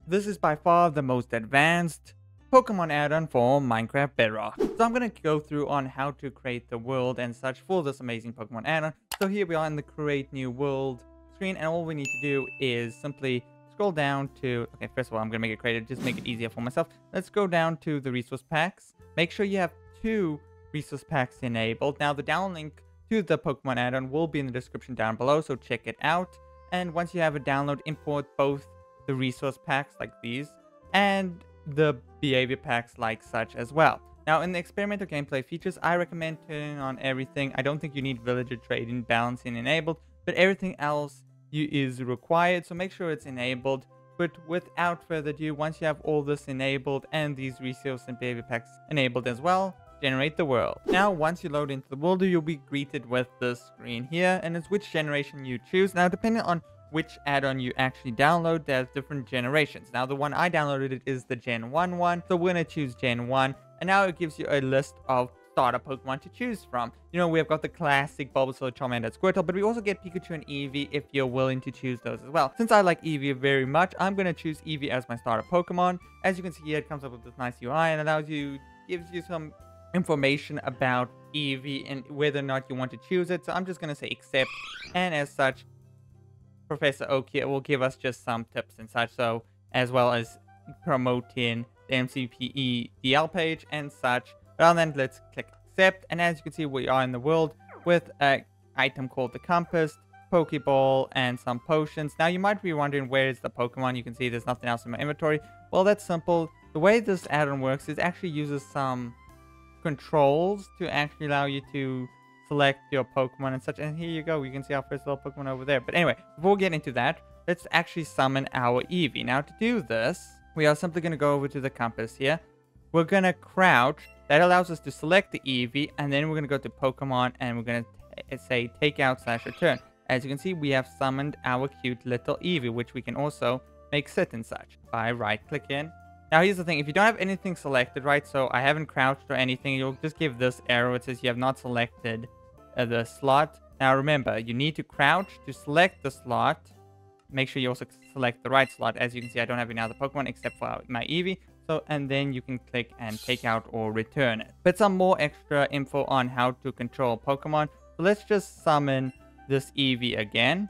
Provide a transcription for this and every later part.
This is by far the most advanced Pokemon add-on for Minecraft Bedrock. So I'm going to go through on how to create the world and such for this amazing Pokemon add-on. So here we are in the create new world screen, and all we need to do is simply scroll down to, okay, first of all, I'm going to make it creative, just make it easier for myself. Let's go down to the resource packs. Make sure you have 2 resource packs enabled. Now the download link to the Pokemon add-on will be in the description down below, so check it out. And once you have a download, import both the resource packs like these and the behavior packs like such as well. Now in the experimental gameplay features, I recommend turning on everything. I don't think you need villager trading, balancing enabled, but everything else is required, so make sure it's enabled. But without further ado, once you have all this enabled and these resource and behavior packs enabled as well, generate the world. Now once you load into the world, you'll be greeted with this screen here, and it's which generation you choose. Now depending on which add-on you actually download, there's different generations. Now the one I downloaded is the Gen 1 one, so we're gonna choose Gen 1, and now it gives you a list of starter Pokemon to choose from. You know, we've got the classic Bulbasaur, Charmander, Squirtle, but we also get Pikachu and Eevee if you're willing to choose those as well. Since I like Eevee very much, I'm gonna choose Eevee as my starter Pokemon. As you can see here, it comes up with this nice UI and gives you some information about Eevee and whether or not you want to choose it. So I'm just gonna say accept, and as such, Professor Oak here will give us just some tips and such, so as well as promoting the MCPE DL page and such. Well then, let's click accept, and as you can see, we are in the world with an item called the compass, Pokeball, and some potions. Now you might be wondering, where is the Pokemon? You can see there's nothing else in my inventory. Well, that's simple. The way this add-on works is it actually uses some controls to actually allow you to select your Pokemon and such, and here you go, you can see our first little Pokemon over there. But anyway, before we get into that, let's actually summon our Eevee. Now to do this, we are simply going to go over to the compass here. We're going to crouch. That allows us to select the Eevee, and then we're going to go to Pokemon, and we're going to say take out / return. As you can see, we have summoned our cute little Eevee, which we can also make sit and such by right clicking. Now here's the thing, if you don't have anything selected, right, so I haven't crouched or anything, you'll just give this arrow. It says you have not selected the slot. Now remember, you need to crouch to select the slot. Make sure you also select the right slot. As you can see, I don't have any other Pokemon except for my Eevee. So, and then you can click and take out or return it. But some more extra info on how to control Pokemon. So let's just summon this Eevee again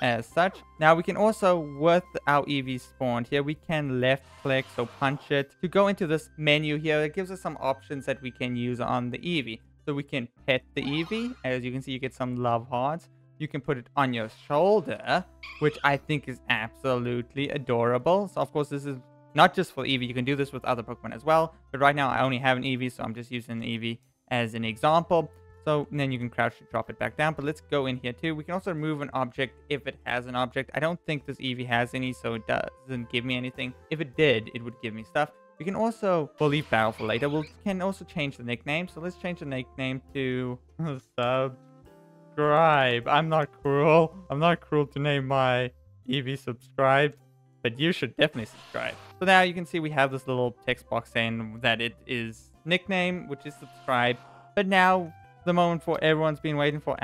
as such. Now we can also, with our Eevee spawned here, we can left click, so punch it to go into this menu here. It gives us some options that we can use on the Eevee. So we can pet the Eevee. As you can see, you get some love hearts. You can put it on your shoulder, which I think is absolutely adorable. So of course, this is not just for Eevee. You can do this with other Pokemon as well. But right now, I only have an Eevee, so I'm just using an Eevee as an example. So then you can crouch to drop it back down. But let's go in here too. We can also remove an object if it has an object. I don't think this Eevee has any, so it doesn't give me anything. If it did, it would give me stuff. We can also, we'll leave battle for later. We can also change the nickname. So let's change the nickname to Subscribe. I'm not cruel. I'm not cruel to name my Eevee Subscribed, but you should definitely subscribe. So now you can see we have this little text box saying that it is nickname, which is subscribe. But now the moment for everyone's been waiting for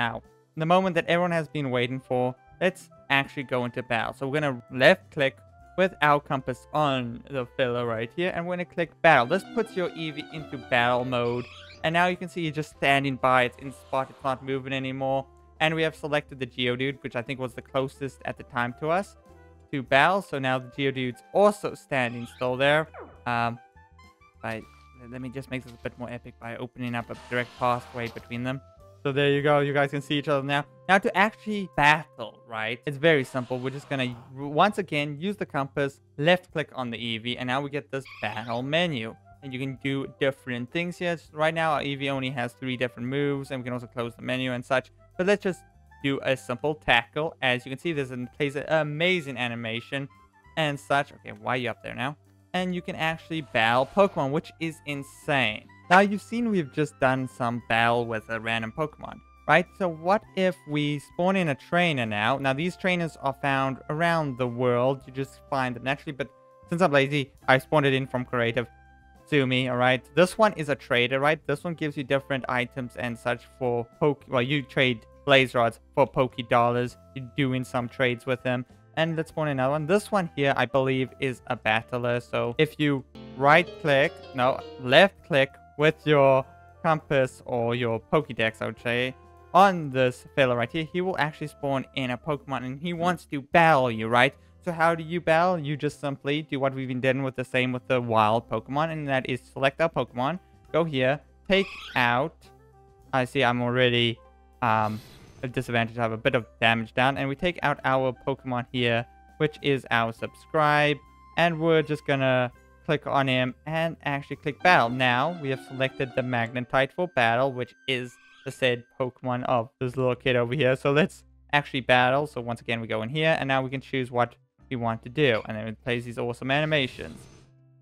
the moment that everyone has been waiting for, let's actually go into battle. So we're gonna left click with our compass on the filler right here, and we're gonna click battle. This puts your Eevee into battle mode, and now you can see you're just standing by. It's in spot, it's not moving anymore. And we have selected the Geodude, which I think was the closest at the time to us to battle. So now the Geodude's also standing still there. Let me just make this a bit more epic by opening up a direct pathway between them. So there you go. You guys can see each other now. Now to actually battle, right? It's very simple. We're just going to, once again, use the compass, left click on the Eevee, and now we get this battle menu. And you can do different things here. Right now, our Eevee only has 3 different moves, and we can also close the menu and such. But let's just do a simple tackle. As you can see, plays an amazing animation and such. Okay, why are you up there now? And you can actually battle Pokemon, which is insane. Now, you've seen we've just done some battle with a random Pokemon, right? So what if we spawn in a trainer now? Now, these trainers are found around the world. You just find them naturally, but since I'm lazy, I spawned it in from creative. Sue me, alright? This one is a trader, right? This one gives you different items and such for well, you trade Blaze Rods for Poké Dollars. You're doing some trades with them. And let's spawn another one. This one here, I believe, is a battler. So if you left click with your compass or your Pokédex, I would say, on this fella right here, he will actually spawn in a Pokemon and he wants to battle you, right? So how do you battle? You just simply do what we've been doing with the same with the wild Pokemon, and that is select our Pokemon, go here, take out, I see I'm already a disadvantage, I have a bit of damage down, and we take out our Pokemon here, which is our subscribe, and we're just gonna click on him and actually click battle. Now we have selected the Magnetite for battle, which is the said Pokemon of this little kid over here. So let's actually battle. So once again, we go in here, and now we can choose what we want to do, and then it plays these awesome animations.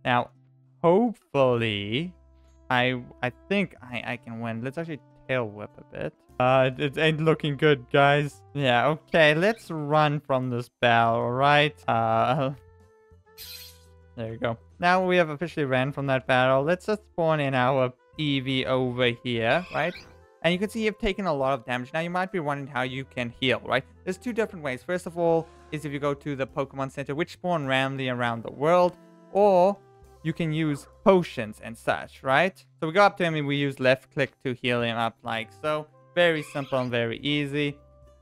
Now, hopefully, I think I can win. Let's actually tail whip a bit. It ain't looking good, guys. Yeah, okay, let's run from this battle, alright? There you go. Now we have officially ran from that battle. Let's just spawn in our Eevee over here, right? And you can see you've taken a lot of damage. Now you might be wondering how you can heal, right? There's two different ways. First of all, is if you go to the Pokemon Center, which spawn randomly around the world, or you can use potions and such, right? So we go up to him and we use left click to heal him up like so. Very simple and very easy.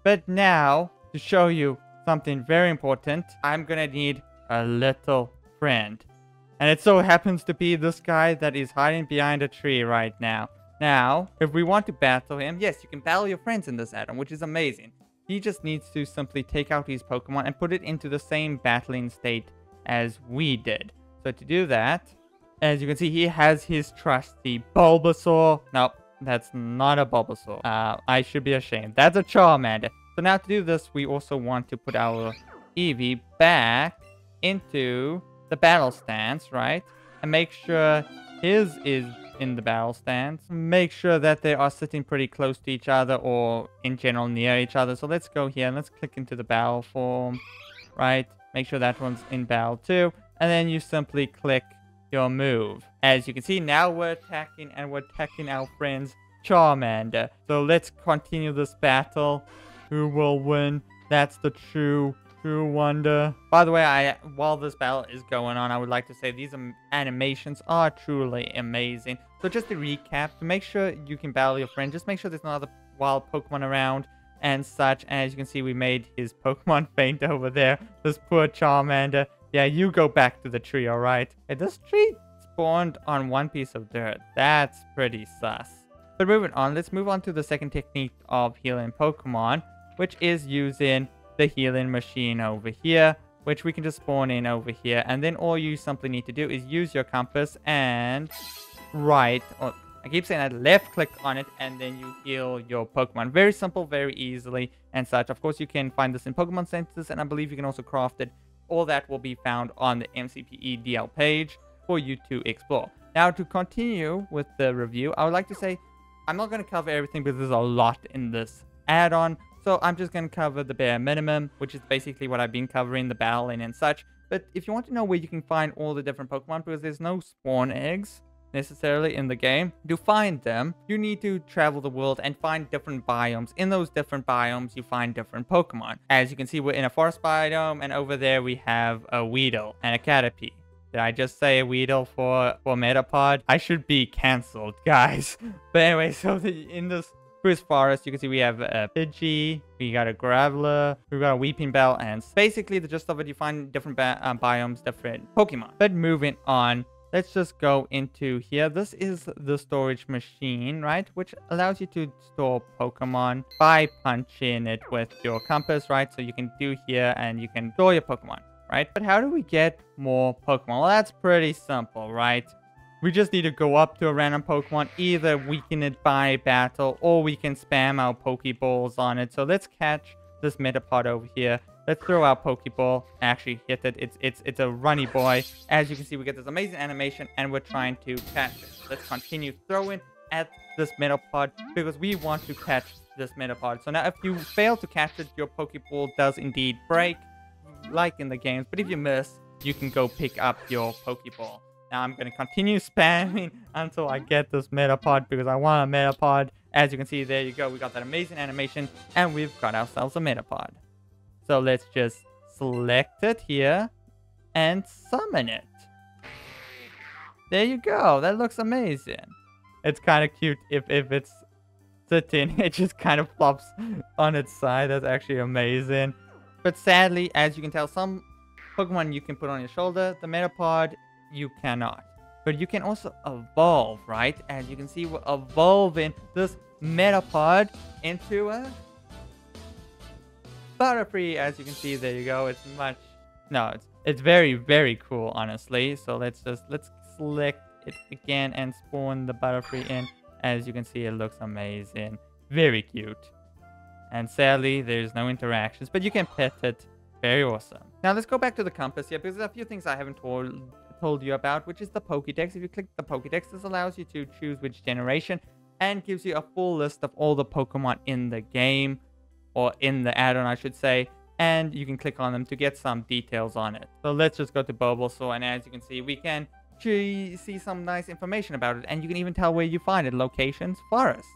But now, to show you something very important, I'm gonna need a little friend. And it so happens to be this guy that is hiding behind a tree right now. Now, if we want to battle him, yes, you can battle your friends in this add-on, which is amazing. He just needs to simply take out his Pokemon and put it into the same battling state as we did. So to do that, as you can see, he has his trusty Bulbasaur. Nope, that's not a Bulbasaur. I should be ashamed. That's a Charmander. So now to do this, we also want to put our Eevee back into the battle stance, right? And make sure his is in the battle stance. Make sure that they are sitting pretty close to each other or in general near each other. So let's go here and let's click into the battle form, right? Make sure that one's in battle too. And then you simply click your move. As you can see, now we're attacking and we're attacking our friends Charmander. So let's continue this battle. Who will win? That's the true wonder. By the way, while this battle is going on, I would like to say these animations are truly amazing. So just to recap, to make sure you can battle your friend, just make sure there's no other wild Pokemon around and such. As you can see, we made his Pokemon faint over there. This poor Charmander. Yeah, you go back to the tree, alright? Hey, this tree spawned on one piece of dirt. That's pretty sus. But moving on, let's move on to the second technique of healing Pokemon, which is using the healing machine over here, which we can just spawn in over here. And then all you simply need to do is use your compass and I keep saying that, left click on it, and then you heal your Pokemon. Very simple, very easily and such. Of course, you can find this in Pokemon Centers, and I believe you can also craft it. All that will be found on the MCPE DL page for you to explore. Now, to continue with the review, I would like to say I'm not going to cover everything because there's a lot in this add-on. So I'm just going to cover the bare minimum, which is basically what I've been covering, the battling and such. But if you want to know where you can find all the different Pokemon, because there's no spawn eggs necessarily in the game, to find them, you need to travel the world and find different biomes. In those different biomes, you find different Pokemon. As you can see, we're in a forest biome, and over there we have a Weedle and a Caterpie. Did I just say a Weedle for Metapod? I should be cancelled, guys. But anyway, so in this Spruce Forest, you can see we have a Pidgey, we got a Graveler, we got a Weeping Bell, and basically the gist of it, you find different biomes, different Pokemon. But moving on, let's just go into here. This is the storage machine, right? Which allows you to store Pokemon by punching it with your compass, right? So you can do here and you can store your Pokemon, right? But how do we get more Pokemon? Well, that's pretty simple, right? We just need to go up to a random Pokemon, either weaken it by battle, or we can spam our Pokeballs on it. So let's catch this Metapod over here. Let's throw our Pokeball, actually hit it. It's a runny boy. As you can see, we get this amazing animation, and we're trying to catch it. Let's continue throwing at this Metapod, because we want to catch this Metapod. So now, if you fail to catch it, your Pokeball does indeed break, like in the games. But if you miss, you can go pick up your Pokeball. Now I'm going to continue spamming until I get this Metapod, because I want a Metapod. As you can see, there you go. We got that amazing animation, and we've got ourselves a Metapod. So let's just select it here and summon it. There you go. That looks amazing. It's kind of cute if it's sitting. It just kind of flops on its side. That's actually amazing. But sadly, as you can tell, some Pokemon you can put on your shoulder. The Metapod, you cannot. But you can also evolve, right? As you can see, we're evolving this Metapod into a Butterfree. As you can see, there you go. It's much... No, it's very, very cool, honestly. So let's select it again and spawn the Butterfree in. As you can see, it looks amazing. Very cute. And sadly, there's no interactions, but you can pet it. Very awesome. Now let's go back to the compass here, because there's a few things I haven't told you about, which is the Pokédex. If you click the Pokédex, this allows you to choose which generation and gives you a full list of all the Pokemon in the game, or in the add-on, I should say. And you can click on them to get some details on it. So let's just go to Bulbasaur, and as you can see, we can see some nice information about it, and you can even tell where you find it. Locations, forests.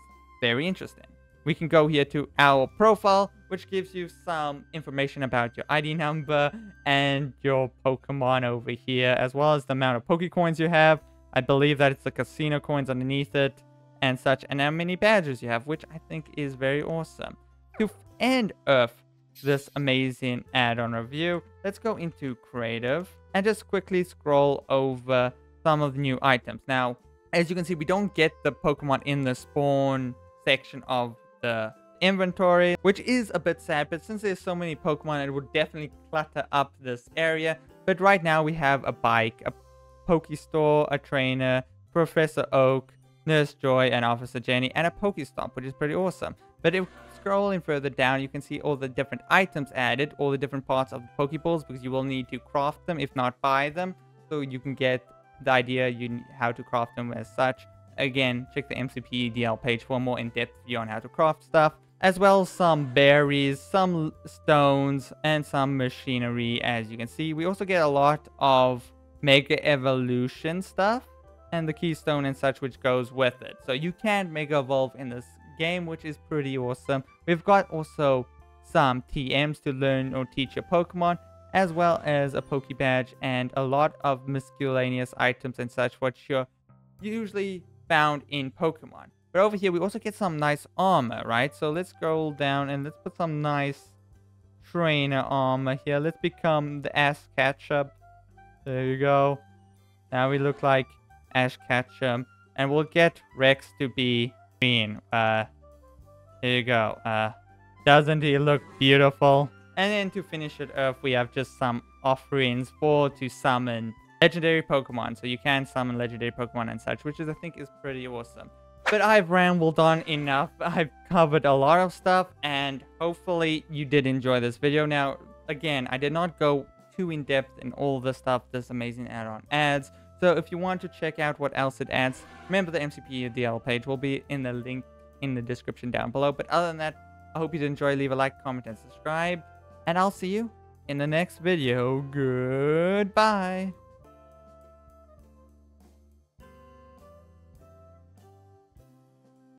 Very interesting. We can go here to our profile, which gives you some information about your ID number and your Pokemon over here, as well as the amount of Pokecoins you have. I believe that it's the casino coins underneath it and such, and how many badges you have, which I think is very awesome. To end off this amazing add-on review, let's go into creative and just quickly scroll over some of the new items. Now, as you can see, we don't get the Pokemon in the spawn section of the inventory, which is a bit sad, but since there's so many Pokemon, it would definitely clutter up this area. But right now we have a bike, a Pokestore, a trainer, Professor Oak, Nurse Joy, and Officer Jenny, and a Pokestop, which is pretty awesome. But if scrolling further down, you can see all the different items added, all the different parts of the Pokeballs, because you will need to craft them, if not buy them. So you can get the idea how to craft them as such. Again, check the MCPE DL page for a more in-depth view on how to craft stuff, as well as some berries, some stones, and some machinery. As you can see, we also get a lot of Mega Evolution stuff and the Keystone and such, which goes with it. So you can Mega Evolve in this game, which is pretty awesome. We've got also some TMs to learn or teach your Pokemon, as well as a Poke Badge and a lot of miscellaneous items and such, which you're usually found in Pokemon. But over here, we also get some nice armor, right? So let's scroll down and let's put some nice trainer armor here. Let's become the Ash Ketchum. There you go. Now we look like Ash Ketchum. And we'll get Rex to be green. Here you go. Doesn't he look beautiful? And then to finish it off, we have just some offerings to summon legendary Pokemon. So you can summon legendary Pokemon and such, which I think is pretty awesome. But I've rambled on enough. I've covered a lot of stuff, and hopefully you did enjoy this video. Now, again, I did not go too in-depth in all the stuff this amazing add-on adds. So if you want to check out what else it adds, remember the MCPE DL page will be in the link in the description down below. But other than that, I hope you did enjoy. Leave a like, comment, and subscribe. And I'll see you in the next video. Goodbye.